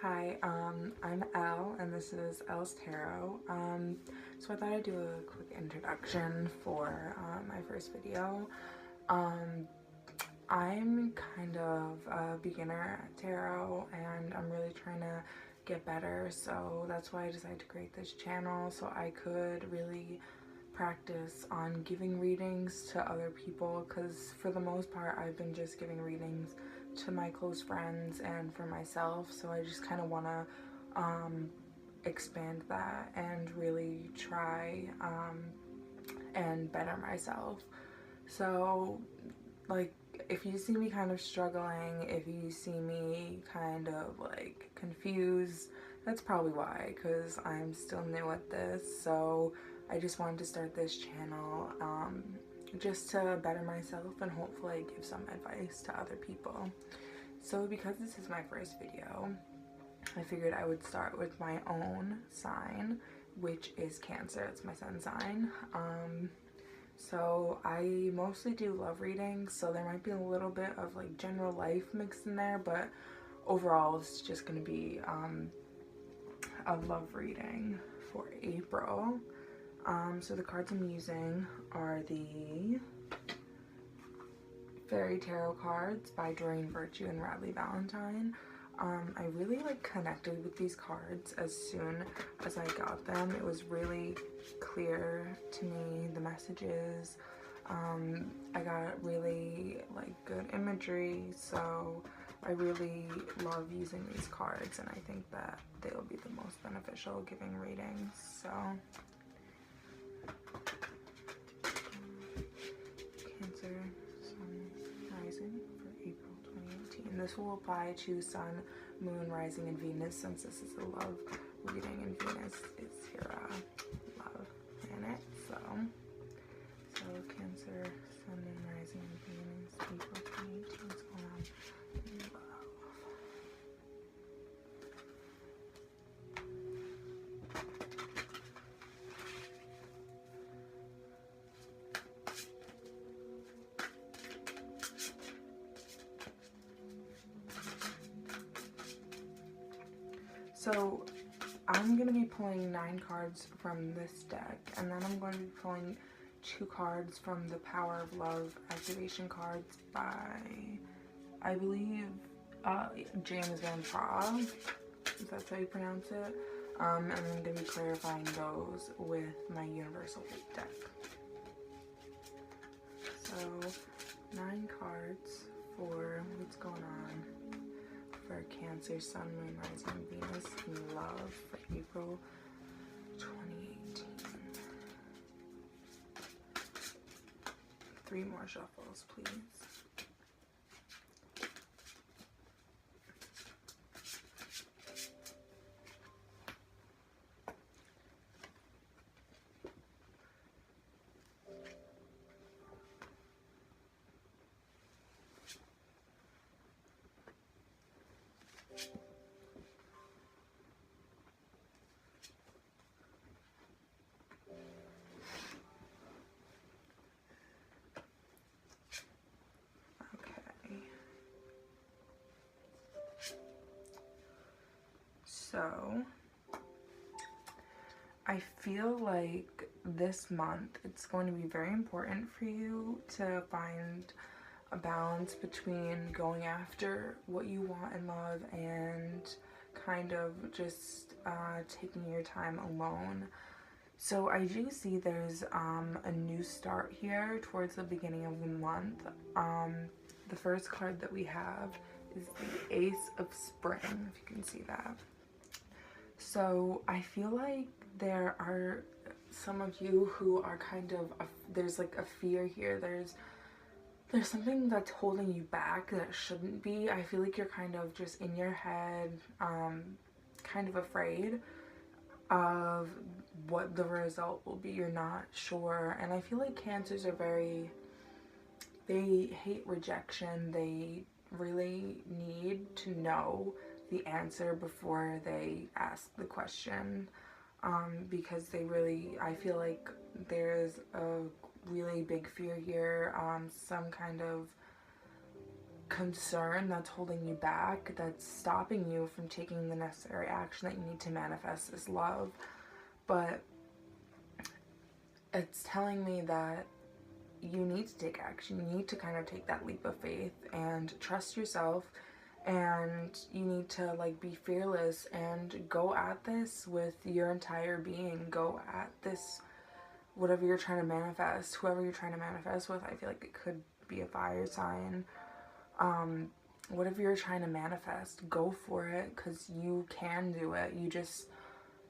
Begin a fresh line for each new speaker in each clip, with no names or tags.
Hi, I'm Elle, and this is Elle's Tarot. So I thought I'd do a quick introduction for my first video. Um, I'm kind of a beginner at tarot, and I'm really trying to get better, so that's why I decided to create this channel, so I could really practice on giving readings to other people, because for the most part I've been just giving readings to my close friends and for myself, so I just kind of want to expand that and really try and better myself. So like, if you see me kind of struggling, if you see me kind of like confused, that's probably why, because I'm still new at this. So I just wanted to start this channel just to better myself and hopefully give some advice to other people. So because this is my first video, I figured I would start with my own sign, which is Cancer. It's my sun sign. So I mostly do love readings, so there might be a little bit of like general life mixed in there, but overall it's just going to be a love reading for April. So the cards I'm using are the Fairy Tarot cards by Doreen Virtue and Radleigh Valentine. I really connected with these cards as soon as I got them. It was really clear to me, the messages. I got really good imagery, so I really love using these cards, and I think that they'll be the most beneficial giving readings. So Cancer, Sun, Rising for April 2018. This will apply to Sun, Moon, Rising, and Venus, since this is a love reading and Venus is your love planet. So Cancer, Sun, Moon, Rising, and Venus, April 2018. What's going on in love? So I'm going to be pulling 9 cards from this deck, and then I'm going to be pulling 2 cards from the Power of Love activation cards by, I believe, James Van Praagh. Is that how you pronounce it? And I'm going to be clarifying those with my Universal deck. So 9 cards for what's going on for Cancer, Sun, Moon, Rising, Venus, and love for April 2018. 3 more shuffles, please. So I feel like this month it's going to be very important for you to find a balance between going after what you want in love and kind of just taking your time alone. So I do see there's a new start here towards the beginning of the month. The first card that we have is the Ace of Spring, if you can see that. So I feel like there are some of you who are kind of, there's like a fear here. There's something that's holding you back that shouldn't be. I feel like you're kind of just in your head, kind of afraid of what the result will be. You're not sure. And I feel like Cancers are they hate rejection. They really need to know the answer before they ask the question, because I feel like there's a really big fear here, some kind of concern that's holding you back, that's stopping you from taking the necessary action that you need to manifest this love. But it's telling me that you need to take action. You need to kind of take that leap of faith and trust yourself, and you need to like be fearless and go at this with your entire being. Go at this, whatever you're trying to manifest, whoever you're trying to manifest with. I feel like it could be a fire sign. Whatever you're trying to manifest, go for it, because you can do it. You just,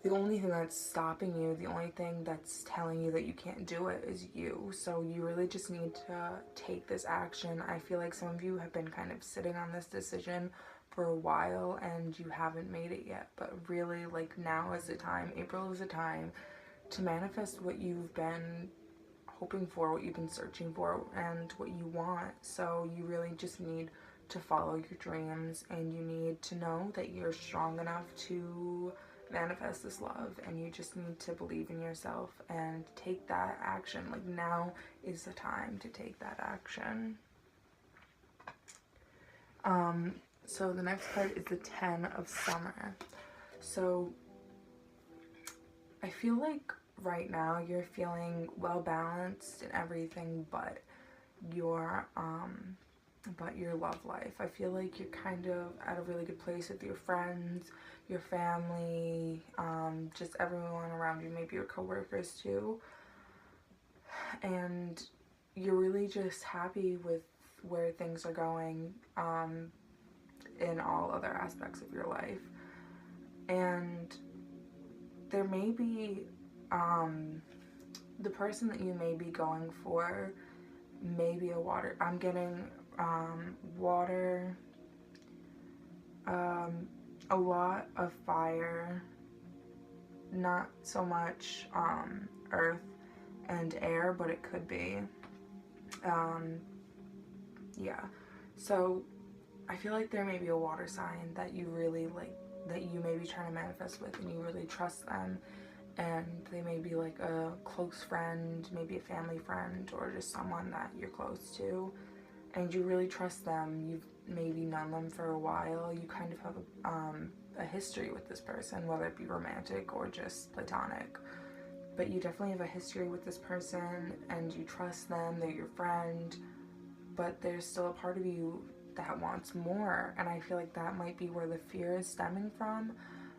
the only thing that's stopping you, the only thing that's telling you that you can't do it is you. So you really just need to take this action. I feel like some of you have been kind of sitting on this decision for a while and you haven't made it yet. But really, like, now is the time. April is the time to manifest what you've been hoping for, what you've been searching for, and what you want. So you really just need to follow your dreams, and you need to know that you're strong enough to manifest this love, and you just need to believe in yourself and take that action. Like, now is the time to take that action. So the next card is the 10 of Summer. So I feel like right now you're feeling well balanced in everything but your love life. I feel like you're kind of at a really good place with your friends, your family, just everyone around you, maybe your coworkers too. And you're really just happy with where things are going in all other aspects of your life. And there may be the person that you may be going for may be a water. I'm getting water, a lot of fire, not so much earth and air, but it could be. Yeah, so I feel like there may be a water sign that you really like, that you may be trying to manifest with, and you really trust them, and they may be like a close friend, maybe a family friend, or just someone that you're close to, and you really trust them. You've maybe known them for a while. You kind of have a history with this person, whether it be romantic or just platonic, but you definitely have a history with this person, and you trust them. They're your friend, but there's still a part of you that wants more, and I feel like that might be where the fear is stemming from.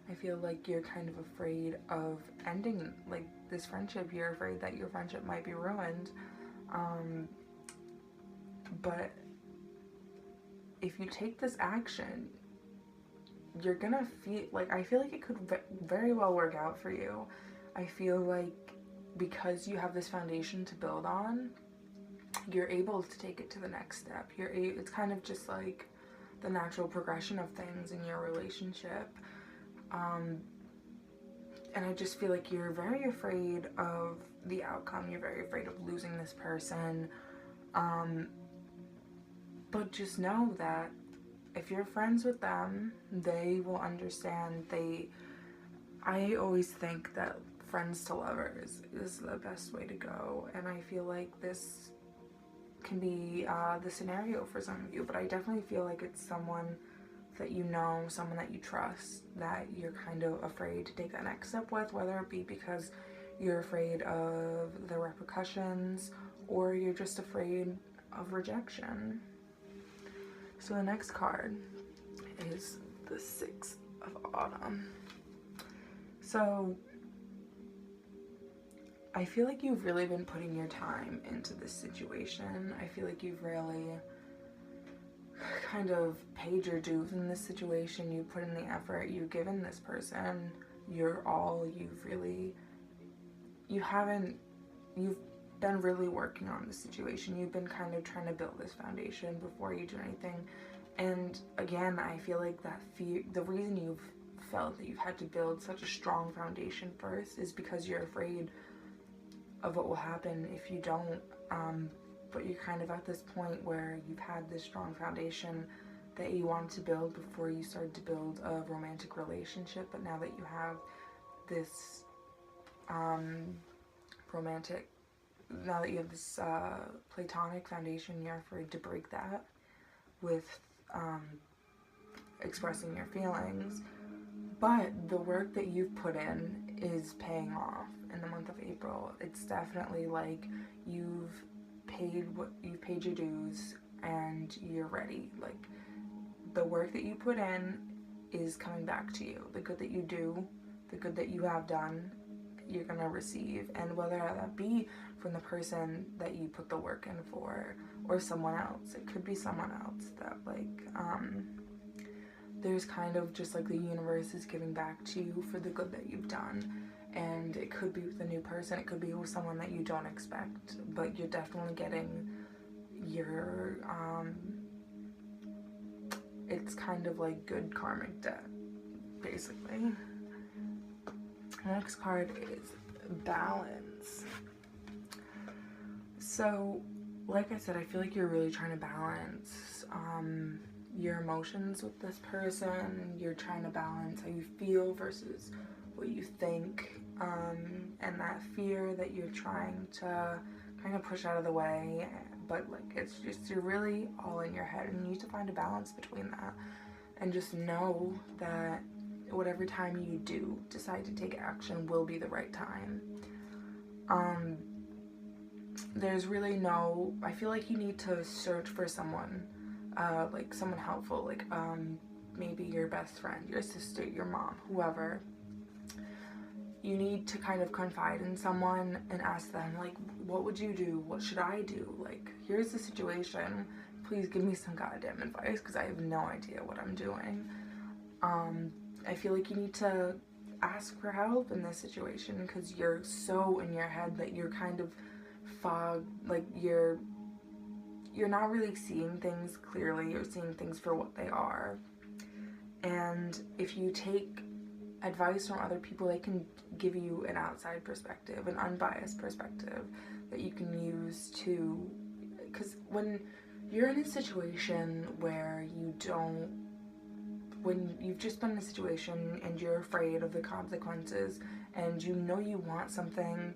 I feel like you're kind of afraid of ending like this friendship. You're afraid that your friendship might be ruined, but if you take this action, you're gonna feel like, I feel like it could very well work out for you. I feel like because you have this foundation to build on, you're able to take it to the next step. It's kind of just like the natural progression of things in your relationship. And I just feel like you're very afraid of the outcome. You're very afraid of losing this person. But just know that if you're friends with them, they will understand. I always think that friends to lovers is the best way to go. And I feel like this can be the scenario for some of you, but I definitely feel like it's someone that you know, someone that you trust, that you're kind of afraid to take that next step with, whether it be because you're afraid of the repercussions or you're just afraid of rejection. So the next card is the 6 of Autumn. So I feel like you've really been putting your time into this situation. I feel like you've really kind of paid your dues in this situation. You put in the effort. You've given this person your all. You've been really working on this situation. You've been kind of trying to build this foundation before you do anything. And again, I feel like that fear, the reason you've felt that you've had to build such a strong foundation first is because you're afraid of what will happen if you don't. But you're kind of at this point where you've had this strong foundation that you wanted to build before you started to build a romantic relationship. But now that you have this now that you have this platonic foundation, you're afraid to break that. with expressing your feelings, but the work that you've put in is paying off in the month of April. It's definitely like you've paid your dues and you're ready. Like, the work that you put in is coming back to you. The good that you do, the good that you have done, you're gonna receive. And whether that be from the person that you put the work in for or someone else, it could be someone else that there's kind of just like the universe is giving back to you for the good that you've done. And it could be with a new person, it could be with someone that you don't expect, but you're definitely getting your it's kind of like good karmic debt, basically. The next card is balance. So, like I said, I feel like you're really trying to balance your emotions with this person. You're trying to balance how you feel versus what you think, and that fear that you're trying to kind of push out of the way. But like, it's just, you're really all in your head, and you need to find a balance between that, and just know that whatever time you do decide to take action will be the right time. There's really no, I feel like you need to search for someone, like someone helpful, like maybe your best friend, your sister, your mom, whoever. You need to kind of confide in someone and ask them, like, what would you do? What should I do? Like, here's the situation. Please give me some goddamn advice, because I have no idea what I'm doing. I feel like you need to ask for help in this situation, because you're so in your head that you're kind of fogged, like you're not really seeing things clearly. You're seeing things for what they are. And if you take advice from other people, they can give you an outside perspective, an unbiased perspective that you can use to, because when you're in a situation where when you've just been in a situation and you're afraid of the consequences, and you know you want something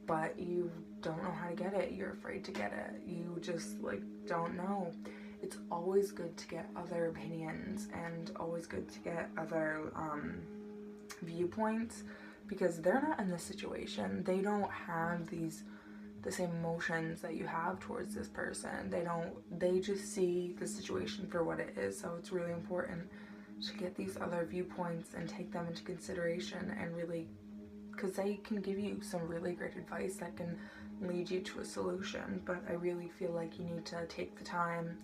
but you don't know how to get it, you're afraid to get it, you just like don't know, it's always good to get other opinions and always good to get other viewpoints, because they're not in this situation. They don't have the same emotions that you have towards this person. They just see the situation for what it is. So it's really important to get these other viewpoints and take them into consideration, and really, because they can give you some really great advice that can lead you to a solution. But I really feel like you need to take the time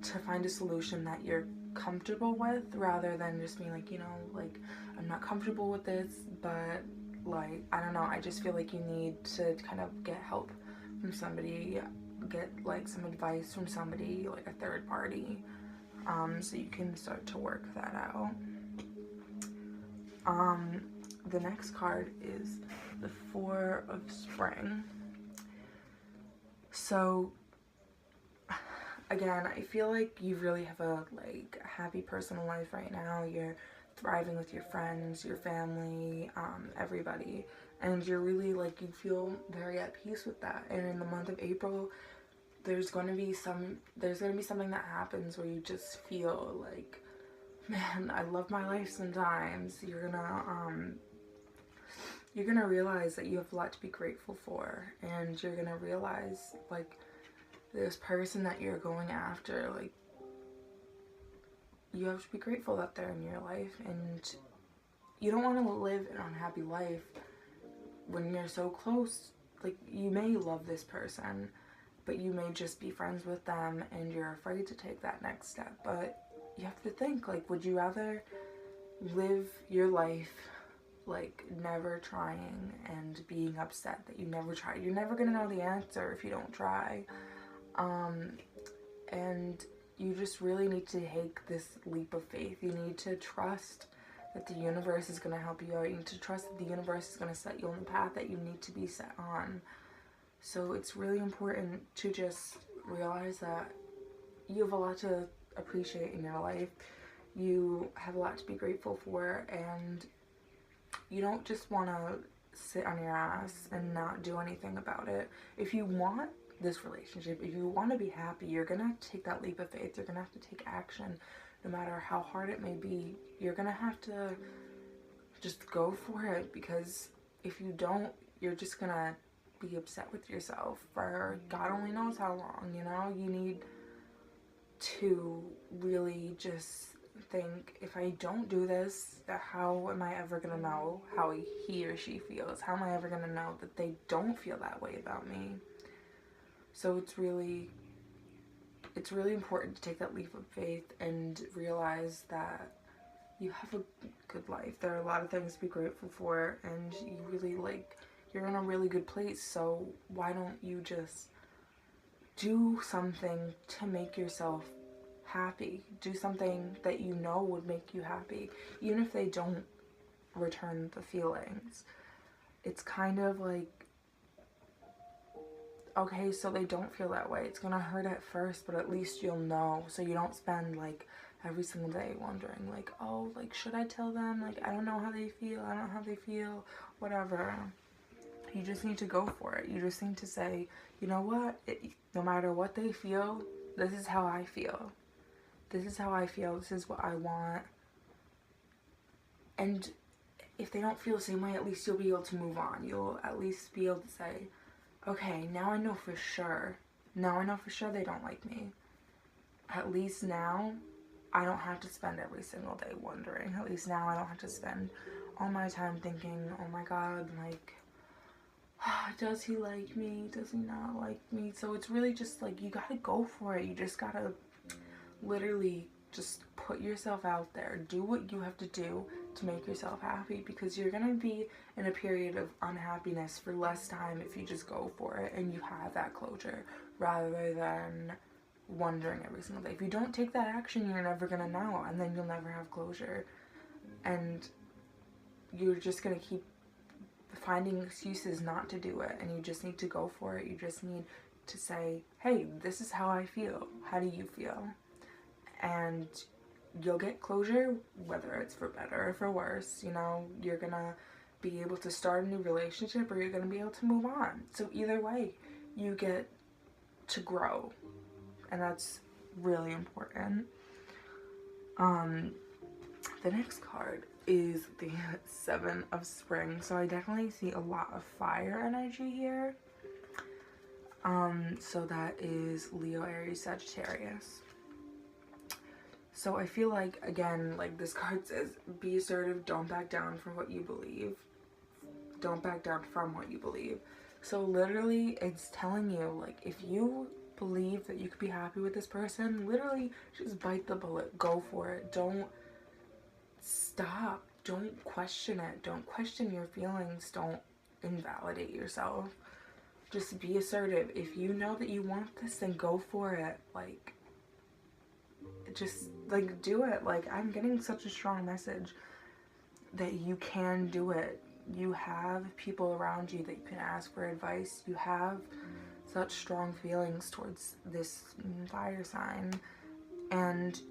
to find a solution that you're comfortable with, rather than just being like, like, I'm not comfortable with this, but like, I don't know, I just feel like you need to kind of get help from somebody, get like some advice from somebody, like a third party, so you can start to work that out. The next card is the Four of Spring. So again, I feel like you really have a happy personal life right now. You're thriving with your friends, your family, everybody, and you're really like, you feel very at peace with that. And in the month of April, there's going to be something that happens where you just feel like, man, I love my life sometimes. You're gonna realize that you have a lot to be grateful for, and you're gonna realize like, this person that you're going after, like, you have to be grateful that they're in your life. And you don't want to live an unhappy life when you're so close. Like, you may love this person, but you may just be friends with them and you're afraid to take that next step. But you have to think, like, would you rather live your life like never trying and being upset that you never tried? You're never gonna know the answer if you don't try. And you just really need to take this leap of faith. You need to trust that the universe is going to help you out. You need to trust that the universe is going to set you on the path that you need to be set on. So it's really important to just realize that you have a lot to appreciate in your life. You have a lot to be grateful for, and you don't just want to sit on your ass and not do anything about it. If you want this relationship, if you want to be happy, you're gonna have to take that leap of faith. You're gonna have to take action, no matter how hard it may be. You're gonna have to just go for it, because if you don't, you're just gonna be upset with yourself for God only knows how long, you know? You need to really just think, if I don't do this, how am I ever gonna know how he or she feels? How am I ever gonna know that they don't feel that way about me? So it's really important to take that leap of faith and realize that you have a good life. There are a lot of things to be grateful for, and you really, like, you're in a really good place. So why don't you just do something to make yourself happy? Do something that you know would make you happy, even if they don't return the feelings. It's kind of like, okay, so they don't feel that way. It's gonna hurt at first, but at least you'll know. So you don't spend like every single day wondering, like, oh, like, should I tell them? Like, I don't know how they feel. I don't know how they feel. Whatever. You just need to go for it. You just need to say, you know what? No matter what they feel, this is how I feel. This is how I feel. This is what I want. And if they don't feel the same way, at least you'll be able to move on. You'll at least be able to say, okay, now I know for sure. Now I know for sure they don't like me. At least now I don't have to spend every single day wondering. At least now I don't have to spend all my time thinking, oh my God, like, does he like me? Does he not like me? So it's really just like, you gotta go for it. You just gotta literally just put yourself out there. Do what you have to do to make yourself happy, because you're gonna be in a period of unhappiness for less time if you just go for it and you have that closure, rather than wondering every single day. If you don't take that action, you're never gonna know, and then you'll never have closure, and you're just gonna keep finding excuses not to do it. And you just need to go for it. You just need to say, hey, this is how I feel. How do you feel? And you'll get closure, whether it's for better or for worse. You know, you're gonna be able to start a new relationship, or you're gonna be able to move on. So either way, you get to grow, and that's really important. The next card is the Seven of Spring. So I definitely see a lot of fire energy here. So that is Leo, Aries, Sagittarius. So I feel like, again, like this card says, be assertive, don't back down from what you believe. Don't back down from what you believe. So literally, it's telling you, like, if you believe that you could be happy with this person, literally just bite the bullet. Go for it. Don't stop. Don't question it. Don't question your feelings. Don't invalidate yourself. Just be assertive. If you know that you want this, then go for it. Like, just, like, do it. Like, I'm getting such a strong message that you can do it. You have people around you that you can ask for advice. You have such strong feelings towards this fire sign, and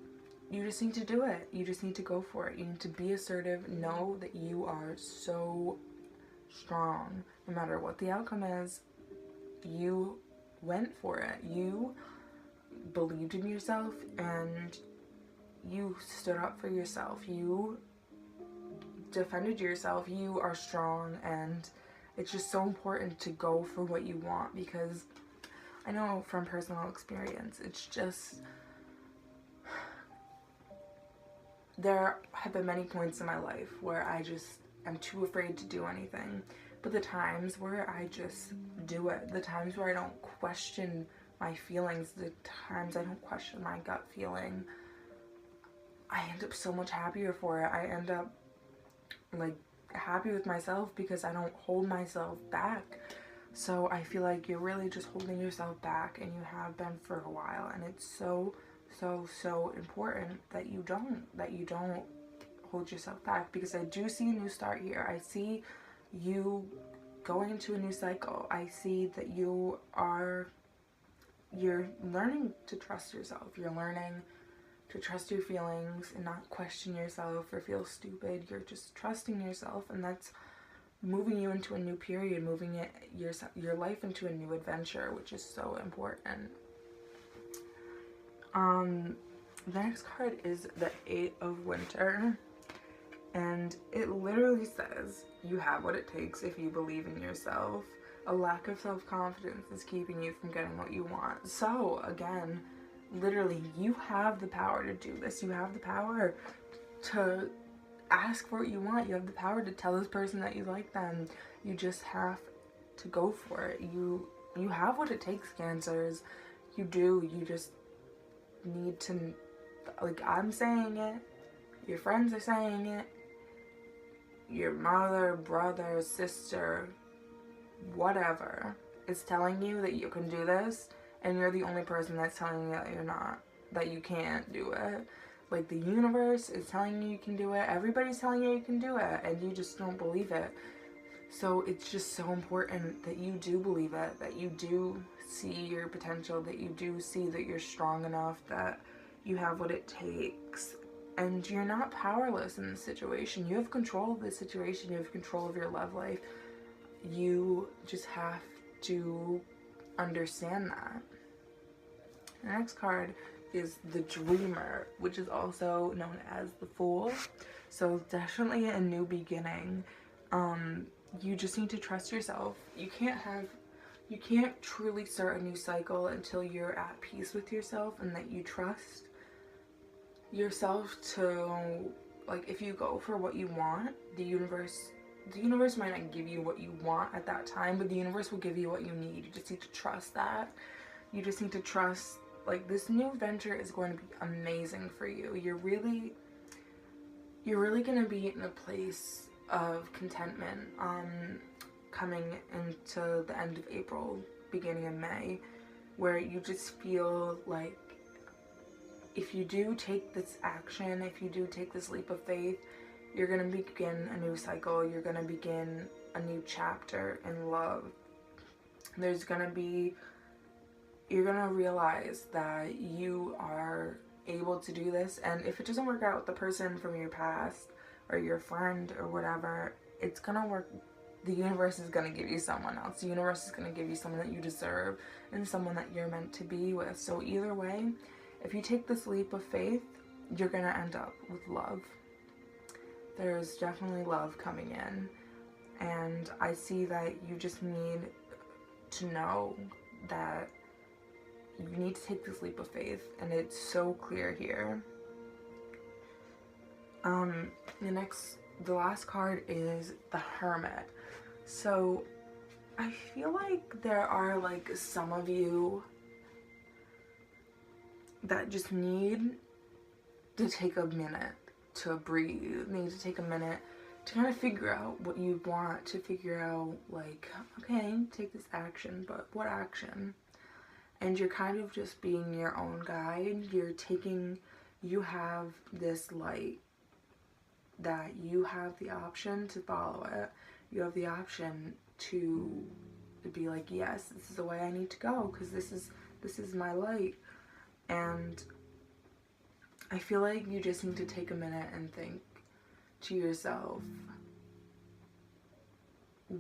you just need to do it. You just need to go for it. You need to be assertive. Know that you are so strong. No matter what the outcome is, you went for it. You believed in yourself, and you stood up for yourself. You defended yourself. You are strong, and it's just so important to go for what you want, because I know from personal experience, it's just, there have been many points in my life where I just am too afraid to do anything. But the times where I just do it, the times where I don't question my feelings, the times I don't question my gut feeling, I end up so much happier for it. I end up, like, happy with myself because I don't hold myself back. So I feel like you're really just holding yourself back, and you have been for a while, and it's so important that you don't hold yourself back, because I do see a new start here. I see you going into a new cycle. I see that you're learning to trust yourself. You're learning to trust your feelings and not question yourself or feel stupid. You're just trusting yourself, and that's moving you into a new period, moving your life into a new adventure, which is so important. The next card is the Eight of Winter, and it literally says you have what it takes if you believe in yourself. A lack of self-confidence is keeping you from getting what you want. So again, literally, you have the power to do this. You have the power to ask for what you want. You have the power to tell this person that you like them. You just have to go for it. You have what it takes, Cancers. You do. You just need to, like, I'm saying it, your friends are saying it, your mother, brother, sister, whatever is telling you that you can do this, and you're the only person that's telling you that you're not, that you can't do it. Like, the universe is telling you you can do it, everybody's telling you you can do it, and you just don't believe it. So it's just so important that you do believe it, that you do see your potential, that you do see that you're strong enough, that you have what it takes. And you're not powerless in this situation. You have control of this situation. You have control of your love life. You just have to understand that. The next card is the Dreamer, which is also known as the Fool. So definitely a new beginning. You just need to trust yourself. You can't truly start a new cycle until you're at peace with yourself and that you trust yourself to, like, if you go for what you want, the universe might not give you what you want at that time, but the universe will give you what you need. You just need to trust that. You just need to trust, like, this new venture is going to be amazing for you. You're really going to be in a place of contentment coming into the end of April, beginning of May, where you just feel like if you do take this action, if you do take this leap of faith, you're going to begin a new cycle. You're going to begin a new chapter in love. You're going to realize that you are able to do this, and if it doesn't work out with the person from your past or your friend or whatever, it's going to work. The universe is going to give you someone else. The universe is going to give you someone that you deserve and someone that you're meant to be with. So either way, if you take this leap of faith, you're going to end up with love. There's definitely love coming in. And I see that you just need to know that you need to take this leap of faith. And it's so clear here. The last card is the Hermit. So I feel like there are, like, some of you that just need to take a minute to breathe, need to take a minute to kind of figure out what you want, to figure out, like, okay, take this action, but what action? And you're kind of just being your own guide. You have this light that you have the option to follow it. You have the option to be like, yes, this is the way I need to go, because this is my light. And I feel like you just need to take a minute and think to yourself,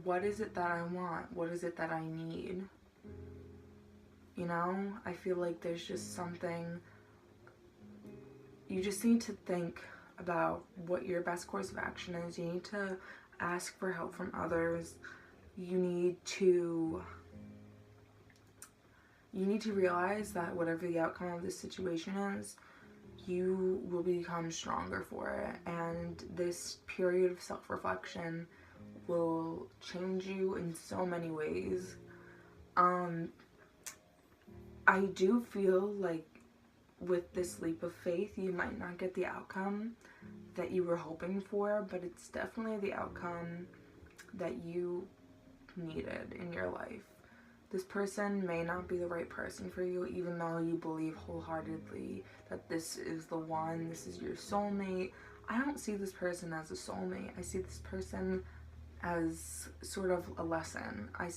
what is it that I want? What is it that I need? You know, I feel like there's just something, you just need to think about what your best course of action is. You need to ask for help from others. You need to realize that whatever the outcome of this situation is, you will become stronger for it. And this period of self-reflection will change you in so many ways. I do feel like with this leap of faith, you might not get the outcome that you were hoping for, but it's definitely the outcome that you needed in your life. This person may not be the right person for you, even though you believe wholeheartedly that this is the one, this is your soulmate. I don't see this person as a soulmate. I see this person as sort of a lesson. I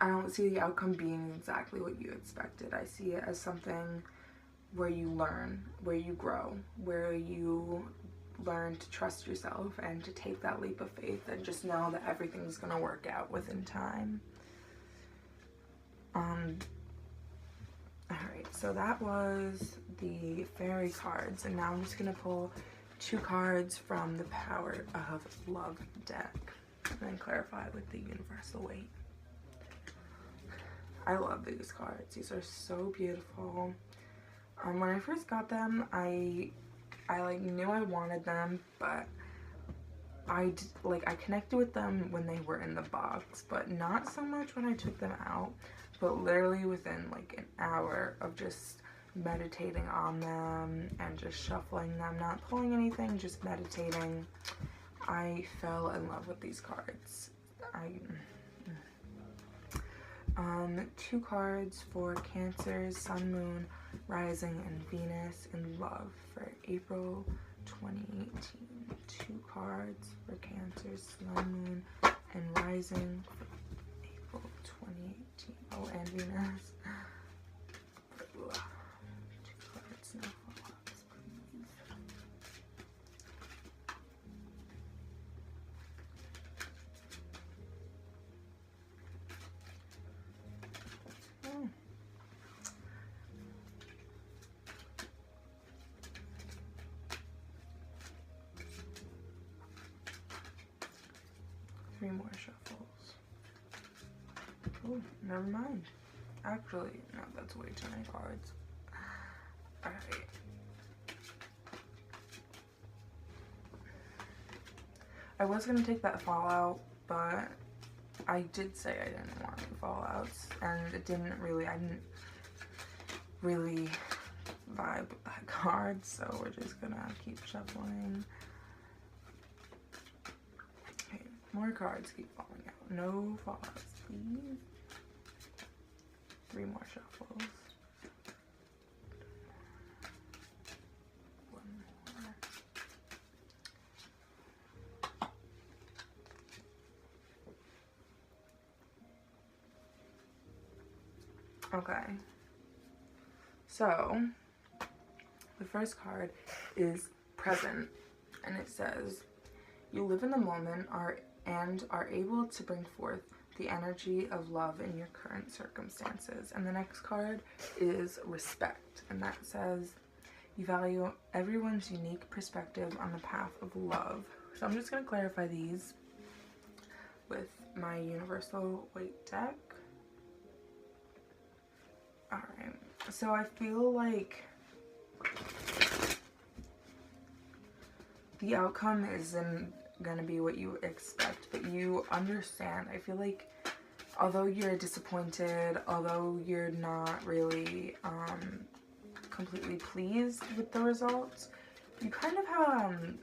don't see the outcome being exactly what you expected. I see it as something where you learn, where you grow, where you learn to trust yourself and to take that leap of faith and just know that everything's gonna work out within time. Alright, so that was the fairy cards, and now I'm just gonna pull 2 cards from the Power of Love deck and then clarify with the Universal Weight. I love these cards. These are so beautiful. When I first got them, I like knew I wanted them, but I connected with them when they were in the box, but not so much when I took them out. But literally within like an hour of just meditating on them and just shuffling them, not pulling anything, just meditating, I fell in love with these cards. 2 cards for Cancer's Sun, Moon, Rising, and Venus in love for April 2018. 2 cards for Cancer's Sun, Moon, and Rising for April 2018. Oh, and Venus. 2 cards, no follow-ups, please. Oh. Three more shuffles. Oh, never mind. Actually, no, that's way too many cards. Alright. I was gonna take that Fallout, but I did say I didn't want any Fallouts, and I didn't really vibe with that card, so we're just gonna keep shuffling. Okay, more cards keep falling out. No fallouts, please. 3 more shuffles. 1 more. Okay. So, the first card is Present, and it says, you live in the moment and are able to bring forth the energy of love in your current circumstances. And the next card is Respect, and that says, you value everyone's unique perspective on the path of love. So I'm just going to clarify these with my Universal Weight deck. Alright, so I feel like the outcome isn't gonna be what you expect, but you understand. I feel like although you're disappointed, although you're not really completely pleased with the results, you kind of have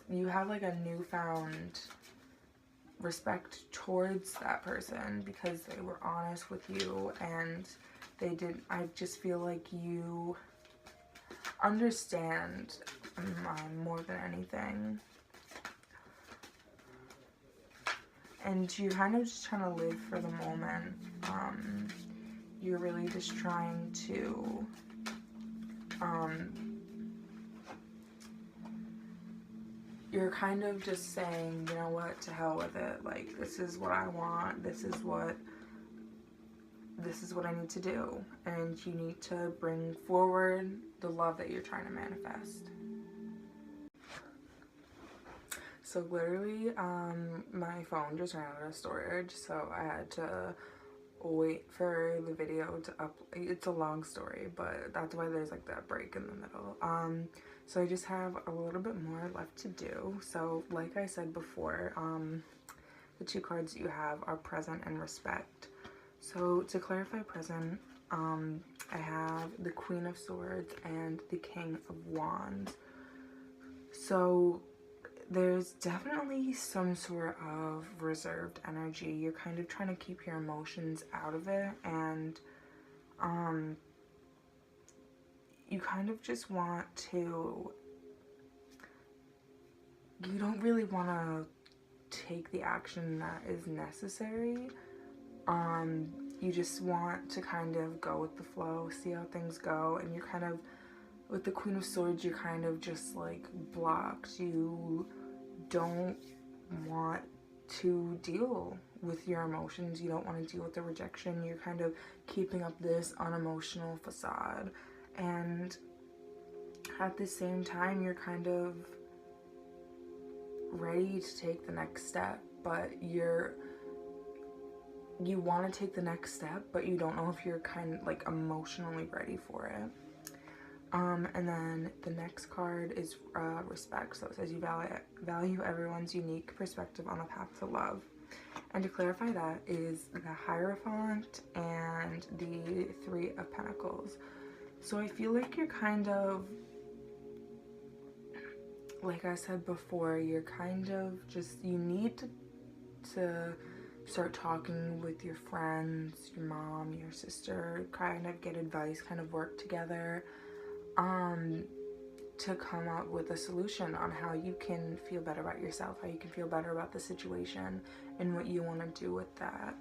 you have like a newfound respect towards that person because they were honest with you, and I just feel like you understand more than anything. And you're kind of just trying to live for the moment. You're really just trying to you're kind of just saying, you know what, to hell with it. Like, this is what I want. This is what I need to do. And you need to bring forward the love that you're trying to manifest. So literally, my phone just ran out of storage, so I had to wait for the video to it's a long story, but that's why there's like that break in the middle. So I just have a little bit more left to do. So like I said before, the 2 cards you have are Present and Respect. So to clarify Present, I have the Queen of Swords and the King of Wands. So there's definitely some sort of reserved energy. You're kind of trying to keep your emotions out of it, and you kind of just want to, you don't really want to take the action that is necessary. You just want to kind of go with the flow, see how things go, and you're kind of with the Queen of Swords, you're kind of just like blocked. You don't want to deal with your emotions. You don't want to deal with the rejection. You're kind of keeping up this unemotional facade. And at the same time, you're kind of ready to take the next step, but you want to take the next step, but you don't know if you're kind of like emotionally ready for it. And then the next card is respect. So it says you value everyone's unique perspective on the path to love. And to clarify, that is the Hierophant and the Three of Pentacles. So I feel like you're kind of, like I said before, you're kind of just, you need to start talking with your friends, your mom, your sister, kind of get advice, kind of work together to come up with a solution on how you can feel better about yourself, how you can feel better about the situation, and what you want to do with that.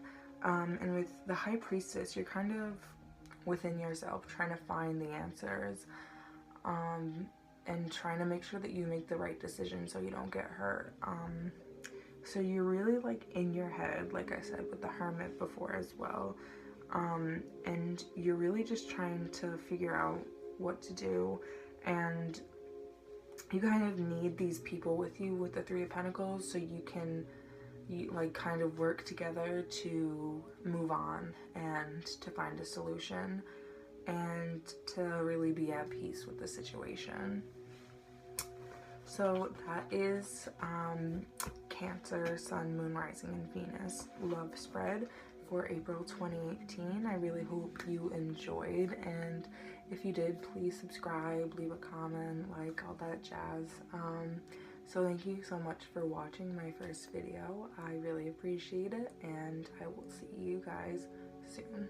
And with the High Priestess, you're kind of within yourself trying to find the answers, and trying to make sure that you make the right decision so you don't get hurt. So you're really like in your head, like I said with the Hermit before as well, and you're really just trying to figure out what to do, and you kind of need these people with you with the Three of Pentacles, so you can like kind of work together to move on and to find a solution and to really be at peace with the situation. So that is Cancer, Sun, Moon, Rising, and Venus love spread for April 2018. I really hope you enjoyed, and if you did, please subscribe, leave a comment, like, all that jazz. So thank you so much for watching my first video. I really appreciate it, and I will see you guys soon.